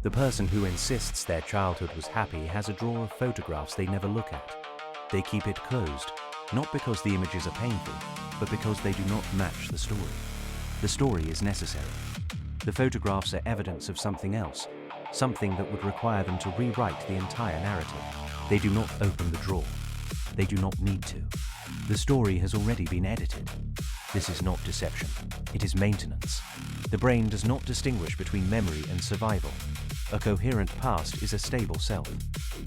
The person who insists their childhood was happy has a drawer of photographs they never look at. They keep it closed, not because the images are painful, but because they do not match the story. The story is necessary. The photographs are evidence of something else, something that would require them to rewrite the entire narrative. They do not open the drawer. They do not need to. The story has already been edited. This is not deception. It is maintenance. The brain does not distinguish between memory and survival. A coherent past is a stable self.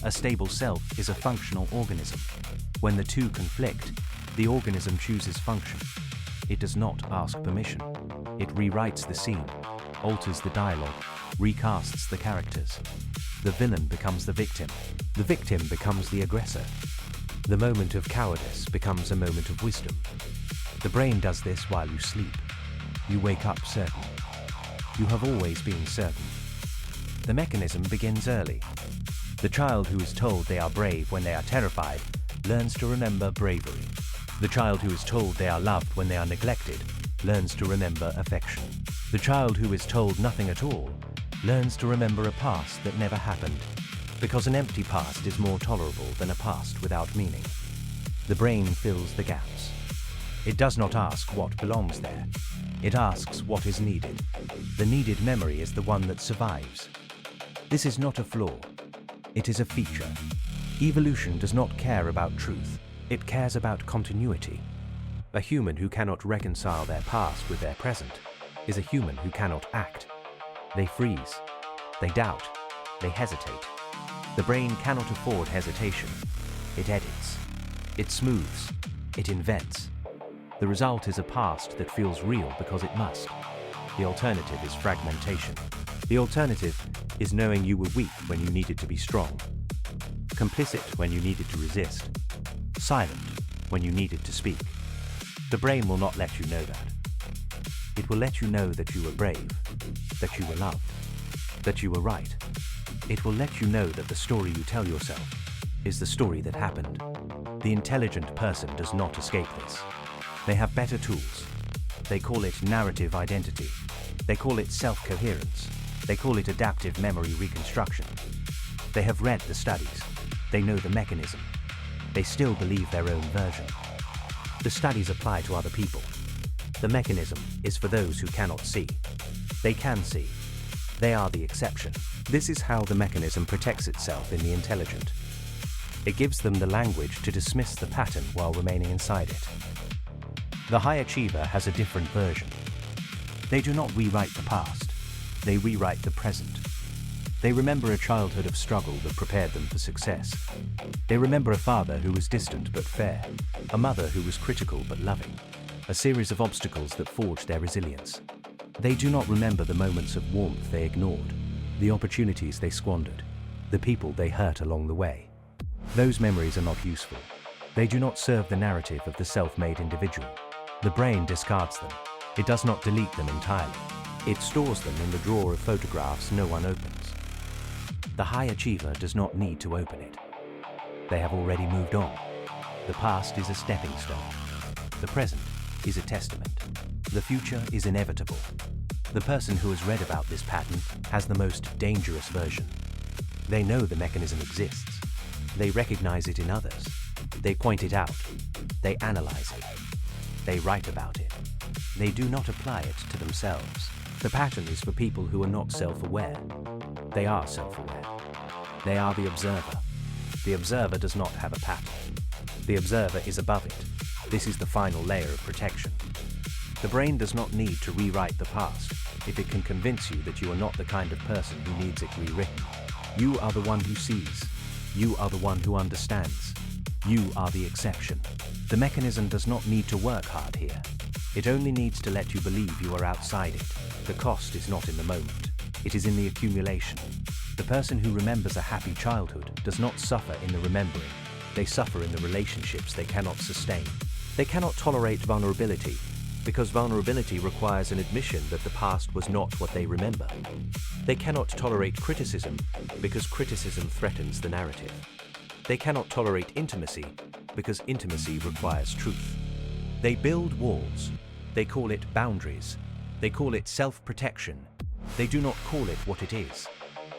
A stable self is a functional organism. When the two conflict, the organism chooses function. It does not ask permission. It rewrites the scene, alters the dialogue, recasts the characters. The villain becomes the victim. The victim becomes the aggressor. The moment of cowardice becomes a moment of wisdom. The brain does this while you sleep. You wake up certain. You have always been certain. The mechanism begins early. The child who is told they are brave when they are terrified learns to remember bravery. The child who is told they are loved when they are neglected learns to remember affection. The child who is told nothing at all learns to remember a past that never happened, because an empty past is more tolerable than a past without meaning. The brain fills the gaps. It does not ask what belongs there. It asks what is needed. The needed memory is the one that survives. This is not a flaw. It is a feature. Evolution does not care about truth. It cares about continuity. A human who cannot reconcile their past with their present is a human who cannot act. They freeze. They doubt. They hesitate. The brain cannot afford hesitation. It edits. It smooths. It invents. The result is a past that feels real because it must. The alternative is fragmentation. The alternative is knowing you were weak when you needed to be strong, complicit when you needed to resist, silent when you needed to speak. The brain will not let you know that. It will let you know that you were brave, that you were loved, that you were right. It will let you know that the story you tell yourself is the story that happened. The intelligent person does not escape this. They have better tools. They call it narrative identity. They call it self-coherence. They call it adaptive memory reconstruction. They have read the studies. They know the mechanism. They still believe their own version. The studies apply to other people. The mechanism is for those who cannot see. They can see. They are the exception. This is how the mechanism protects itself in the intelligent. It gives them the language to dismiss the pattern while remaining inside it. The high achiever has a different version. They do not rewrite the past. They rewrite the present. They remember a childhood of struggle that prepared them for success. They remember a father who was distant but fair, a mother who was critical but loving, a series of obstacles that forged their resilience. They do not remember the moments of warmth they ignored, the opportunities they squandered, the people they hurt along the way. Those memories are not useful. They do not serve the narrative of the self-made individual. The brain discards them. It does not delete them entirely. It stores them in the drawer of photographs no one opens. The high achiever does not need to open it. They have already moved on. The past is a stepping stone. The present is a testament. The future is inevitable. The person who has read about this pattern has the most dangerous version. They know the mechanism exists. They recognize it in others. They point it out. They analyze it. They write about it. They do not apply it to themselves. The pattern is for people who are not self-aware. They are self-aware. They are the observer. The observer does not have a pattern. The observer is above it. This is the final layer of protection. The brain does not need to rewrite the past if it can convince you that you are not the kind of person who needs it rewritten. You are the one who sees. You are the one who understands. You are the exception. The mechanism does not need to work hard here. It only needs to let you believe you are outside it. The cost is not in the moment. It is in the accumulation. The person who remembers a happy childhood does not suffer in the remembering. They suffer in the relationships they cannot sustain. They cannot tolerate vulnerability because vulnerability requires an admission that the past was not what they remember. They cannot tolerate criticism because criticism threatens the narrative. They cannot tolerate intimacy because intimacy requires truth. They build walls. They call it boundaries. They call it self-protection. They do not call it what it is.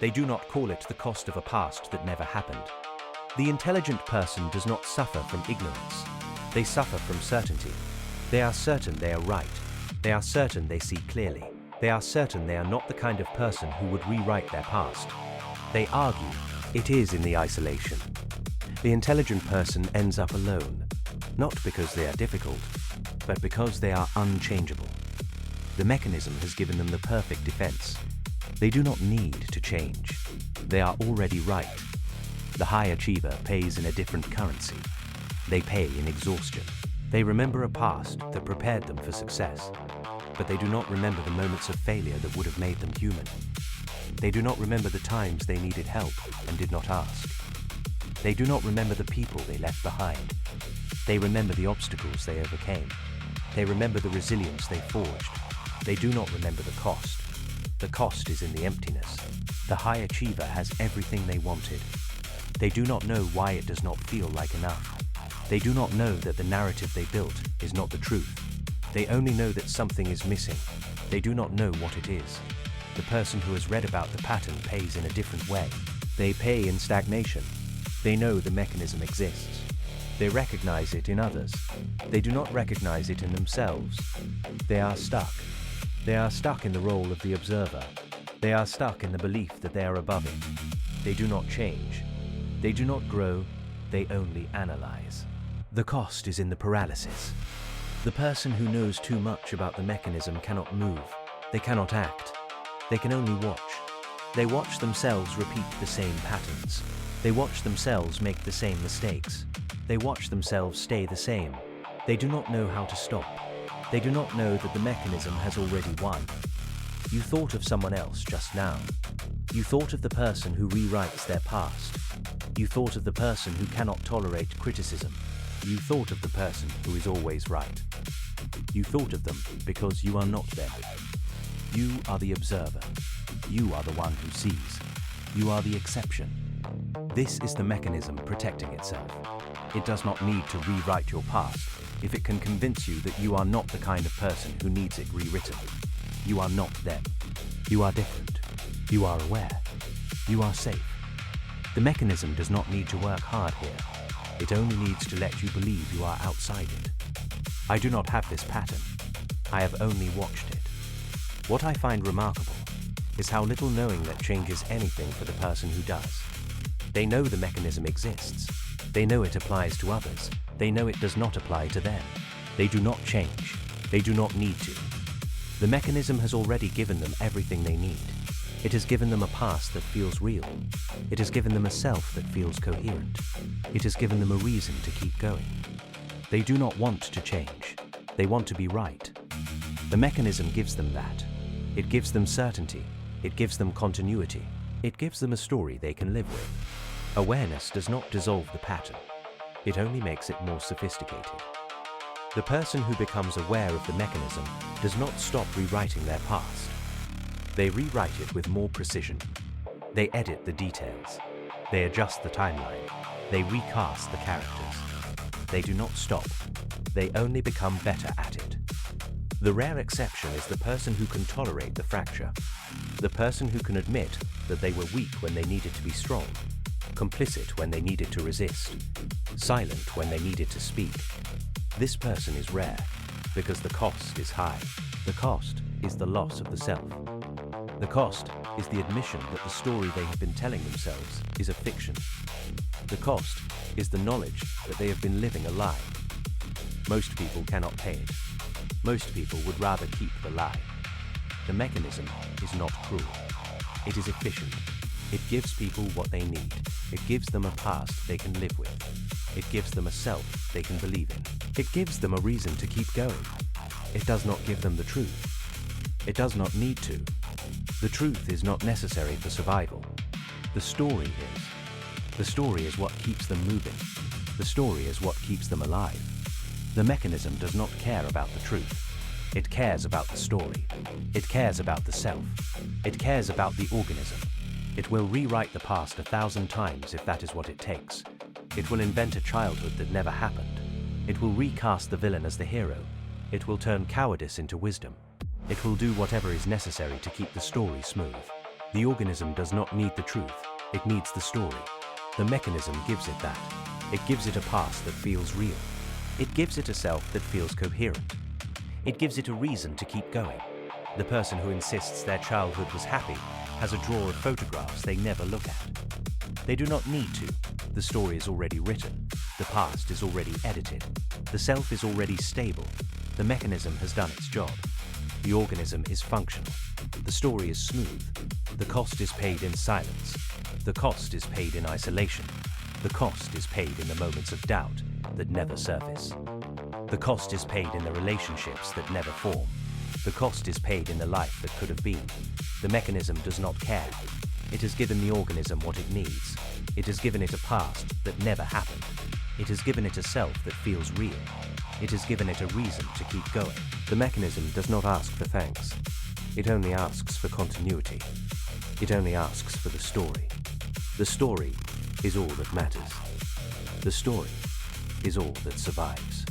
They do not call it the cost of a past that never happened. The intelligent person does not suffer from ignorance. They suffer from certainty. They are certain they are right. They are certain they see clearly. They are certain they are not the kind of person who would rewrite their past. They argue. It is in the isolation. The intelligent person ends up alone, not because they are difficult, but because they are unchangeable. The mechanism has given them the perfect defense. They do not need to change. They are already right. The high achiever pays in a different currency. They pay in exhaustion. They remember a past that prepared them for success, but they do not remember the moments of failure that would have made them human. They do not remember the times they needed help and did not ask. They do not remember the people they left behind. They remember the obstacles they overcame. They remember the resilience they forged. They do not remember the cost. The cost is in the emptiness. The high achiever has everything they wanted. They do not know why it does not feel like enough. They do not know that the narrative they built is not the truth. They only know that something is missing. They do not know what it is. The person who has read about the pattern pays in a different way. They pay in stagnation. They know the mechanism exists. They recognize it in others. They do not recognize it in themselves. They are stuck. They are stuck in the role of the observer. They are stuck in the belief that they are above it. They do not change. They do not grow. They only analyze. The cost is in the paralysis. The person who knows too much about the mechanism cannot move. They cannot act. They can only watch. They watch themselves repeat the same patterns. They watch themselves make the same mistakes. They watch themselves stay the same. They do not know how to stop. They do not know that the mechanism has already won. You thought of someone else just now. You thought of the person who rewrites their past. You thought of the person who cannot tolerate criticism. You thought of the person who is always right. You thought of them because you are not them. You are the observer. You are the one who sees. You are the exception. This is the mechanism protecting itself. It does not need to rewrite your past if it can convince you that you are not the kind of person who needs it rewritten. You are not them. You are different. You are aware. You are safe. The mechanism does not need to work hard here. It only needs to let you believe you are outside it. I do not have this pattern. I have only watched it. What I find remarkable is how little knowing that changes anything for the person who does. They know the mechanism exists. They know it applies to others. They know it does not apply to them. They do not change. They do not need to. The mechanism has already given them everything they need. It has given them a past that feels real. It has given them a self that feels coherent. It has given them a reason to keep going. They do not want to change. They want to be right. The mechanism gives them that. It gives them certainty. It gives them continuity. It gives them a story they can live with. Awareness does not dissolve the pattern. It only makes it more sophisticated. The person who becomes aware of the mechanism does not stop rewriting their past. They rewrite it with more precision. They edit the details. They adjust the timeline. They recast the characters. They do not stop. They only become better at it. The rare exception is the person who can tolerate the fracture. The person who can admit that they were weak when they needed to be strong, complicit when they needed to resist, silent when they needed to speak. This person is rare because the cost is high. The cost is the loss of the self. The cost is the admission that the story they have been telling themselves is a fiction. The cost is the knowledge that they have been living a lie. Most people cannot pay it. Most people would rather keep the lie. The mechanism is not cruel. It is efficient. It gives people what they need. It gives them a past they can live with. It gives them a self they can believe in. It gives them a reason to keep going. It does not give them the truth. It does not need to. The truth is not necessary for survival. The story is. The story is what keeps them moving. The story is what keeps them alive. The mechanism does not care about the truth. It cares about the story. It cares about the self. It cares about the organism. It will rewrite the past 1,000 times if that is what it takes. It will invent a childhood that never happened. It will recast the villain as the hero. It will turn cowardice into wisdom. It will do whatever is necessary to keep the story smooth. The organism does not need the truth, it needs the story. The mechanism gives it that. It gives it a past that feels real. It gives it a self that feels coherent. It gives it a reason to keep going. The person who insists their childhood was happy has a drawer of photographs they never look at. They do not need to. The story is already written. The past is already edited. The self is already stable. The mechanism has done its job. The organism is functional. The story is smooth. The cost is paid in silence. The cost is paid in isolation. The cost is paid in the moments of doubt that never surface. The cost is paid in the relationships that never form. The cost is paid in the life that could have been. The mechanism does not care. It has given the organism what it needs. It has given it a past that never happened. It has given it a self that feels real. It has given it a reason to keep going. The mechanism does not ask for thanks. It only asks for continuity. It only asks for the story. The story is all that matters. The story is all that survives.